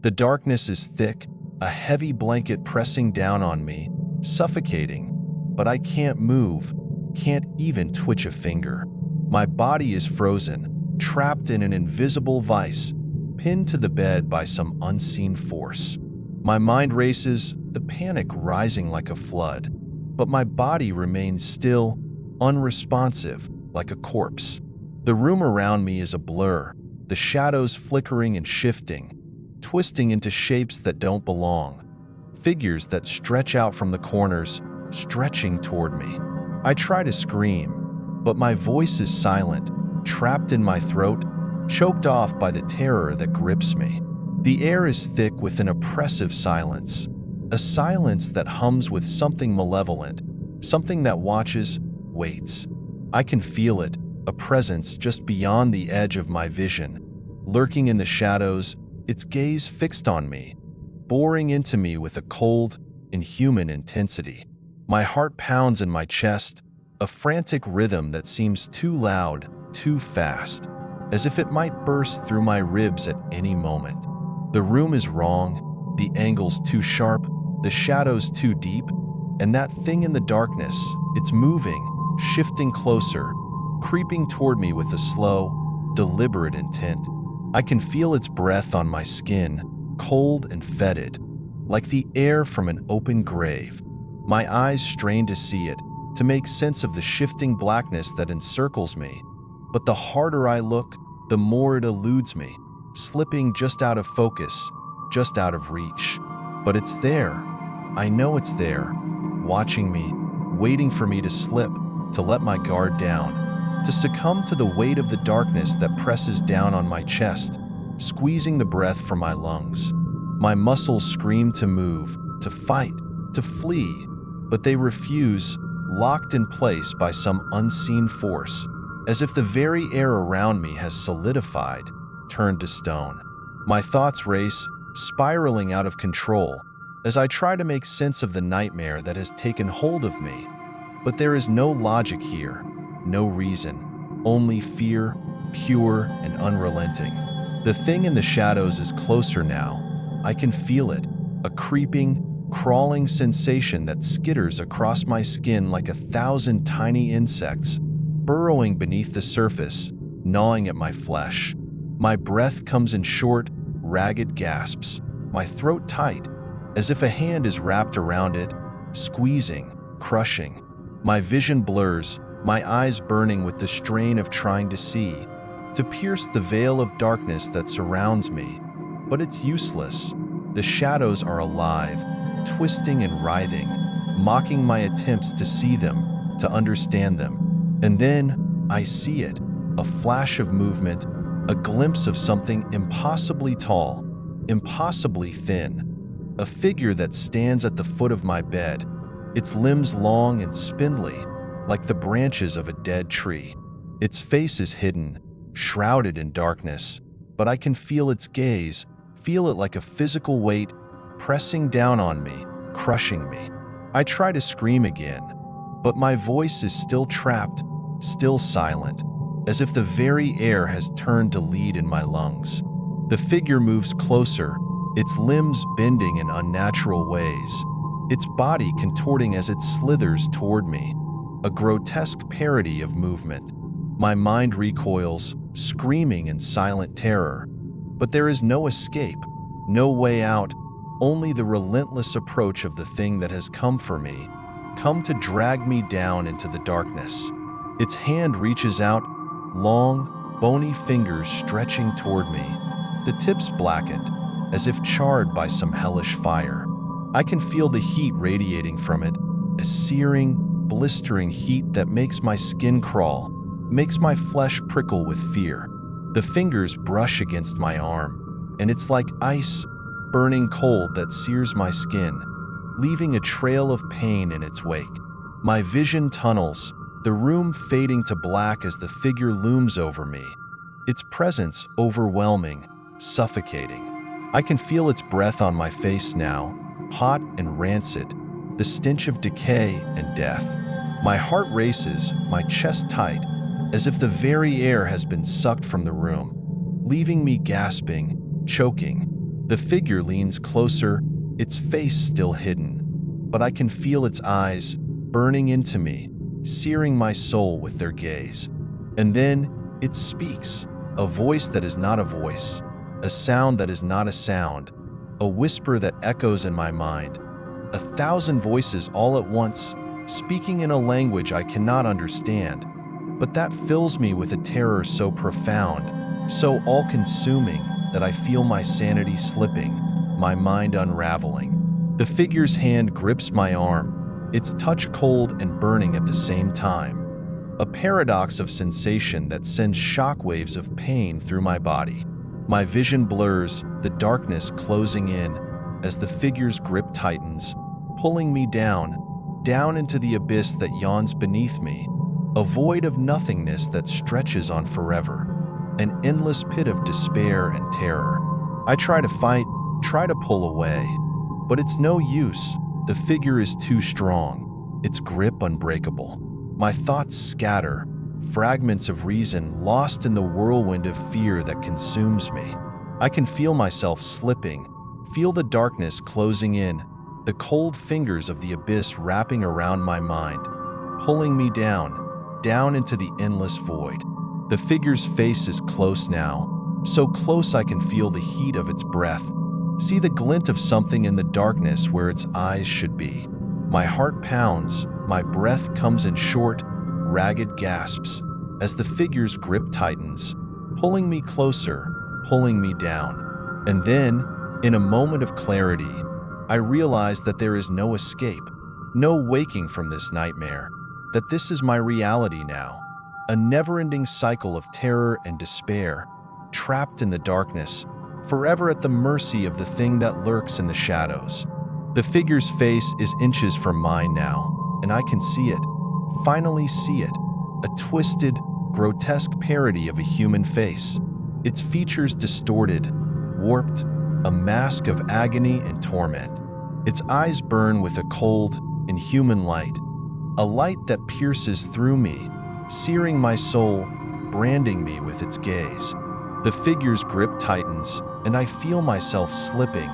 The darkness is thick, a heavy blanket pressing down on me, suffocating, but I can't move, can't even twitch a finger. My body is frozen, trapped in an invisible vice, pinned to the bed by some unseen force. My mind races, the panic rising like a flood, but my body remains still, unresponsive, like a corpse. The room around me is a blur, the shadows flickering and shifting, twisting into shapes that don't belong, figures that stretch out from the corners, stretching toward me. I try to scream, but my voice is silent, trapped in my throat, choked off by the terror that grips me. The air is thick with an oppressive silence, a silence that hums with something malevolent, something that watches, waits. I can feel it, a presence just beyond the edge of my vision, lurking in the shadows, its gaze fixed on me, boring into me with a cold, inhuman intensity. My heart pounds in my chest, a frantic rhythm that seems too loud, too fast, as if it might burst through my ribs at any moment. The room is wrong, the angles too sharp, the shadows too deep, and that thing in the darkness, it's moving, shifting closer, creeping toward me with a slow, deliberate intent. I can feel its breath on my skin, cold and fetid, like the air from an open grave. My eyes strain to see it, to make sense of the shifting blackness that encircles me. But the harder I look, the more it eludes me, slipping just out of focus, just out of reach. But it's there. I know it's there, watching me, waiting for me to slip, to let my guard down, to succumb to the weight of the darkness that presses down on my chest, squeezing the breath from my lungs. My muscles scream to move, to fight, to flee, but they refuse, locked in place by some unseen force, as if the very air around me has solidified, turned to stone. My thoughts race, spiraling out of control, as I try to make sense of the nightmare that has taken hold of me. But there is no logic here, no reason, only fear, pure and unrelenting. The thing in the shadows is closer now. I can feel it, a creeping, crawling sensation that skitters across my skin like 1,000 tiny insects, burrowing beneath the surface, gnawing at my flesh. My breath comes in short, ragged gasps, my throat tight, as if a hand is wrapped around it, squeezing, crushing. My vision blurs, my eyes burning with the strain of trying to see, to pierce the veil of darkness that surrounds me. But it's useless. The shadows are alive, twisting and writhing, mocking my attempts to see them, to understand them. And then I see it, a flash of movement, a glimpse of something impossibly tall, impossibly thin, a figure that stands at the foot of my bed, its limbs long and spindly, like the branches of a dead tree. Its face is hidden, shrouded in darkness, but I can feel its gaze, feel it like a physical weight, pressing down on me, crushing me. I try to scream again, but my voice is still trapped, still silent, as if the very air has turned to lead in my lungs. The figure moves closer, its limbs bending in unnatural ways, its body contorting as it slithers toward me, a grotesque parody of movement. My mind recoils, screaming in silent terror. But there is no escape, no way out, only the relentless approach of the thing that has come for me, come to drag me down into the darkness. Its hand reaches out, long, bony fingers stretching toward me, the tips blackened, as if charred by some hellish fire. I can feel the heat radiating from it, a searing, blistering heat that makes my skin crawl, makes my flesh prickle with fear. The fingers brush against my arm, and it's like ice, burning cold that sears my skin, leaving a trail of pain in its wake. My vision tunnels, the room fading to black as the figure looms over me, its presence overwhelming, suffocating. I can feel its breath on my face now, hot and rancid, the stench of decay and death. My heart races, my chest tight, as if the very air has been sucked from the room, leaving me gasping, choking. The figure leans closer, its face still hidden, but I can feel its eyes burning into me, searing my soul with their gaze. And then it speaks, a voice that is not a voice, a sound that is not a sound, a whisper that echoes in my mind, 1,000 voices all at once, speaking in a language I cannot understand, but that fills me with a terror so profound, so all-consuming, that I feel my sanity slipping, my mind unraveling. The figure's hand grips my arm, its touch cold and burning at the same time, a paradox of sensation that sends shockwaves of pain through my body. My vision blurs, the darkness closing in, as the figure's grip tightens, pulling me down into the abyss that yawns beneath me, a void of nothingness that stretches on forever, an endless pit of despair and terror. I try to fight, try to pull away, but it's no use. The figure is too strong, its grip unbreakable. My thoughts scatter, fragments of reason lost in the whirlwind of fear that consumes me. I can feel myself slipping, feel the darkness closing in, the cold fingers of the abyss wrapping around my mind, pulling me down into the endless void. The figure's face is close now, so close I can feel the heat of its breath, see the glint of something in the darkness where its eyes should be. My heart pounds, my breath comes in short, ragged gasps as the figure's grip tightens, pulling me closer, pulling me down. And then, in a moment of clarity, I realize that there is no escape, no waking from this nightmare, that this is my reality now, a never-ending cycle of terror and despair, trapped in the darkness, forever at the mercy of the thing that lurks in the shadows. The figure's face is inches from mine now, and I can see it, finally see it, a twisted, grotesque parody of a human face, its features distorted, warped, a mask of agony and torment. Its eyes burn with a cold, inhuman light, a light that pierces through me, searing my soul, branding me with its gaze. The figure's grip tightens, and I feel myself slipping,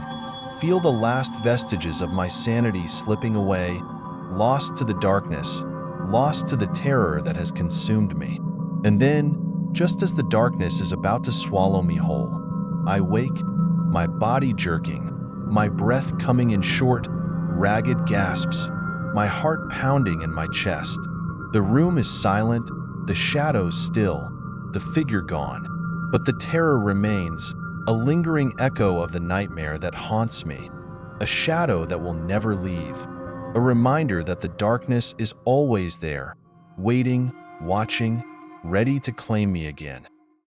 feel the last vestiges of my sanity slipping away, lost to the darkness, lost to the terror that has consumed me. And then, just as the darkness is about to swallow me whole, I wake, my body jerking, my breath coming in short, ragged gasps, my heart pounding in my chest. The room is silent, the shadows still, the figure gone, but the terror remains, a lingering echo of the nightmare that haunts me, a shadow that will never leave, a reminder that the darkness is always there, waiting, watching, ready to claim me again.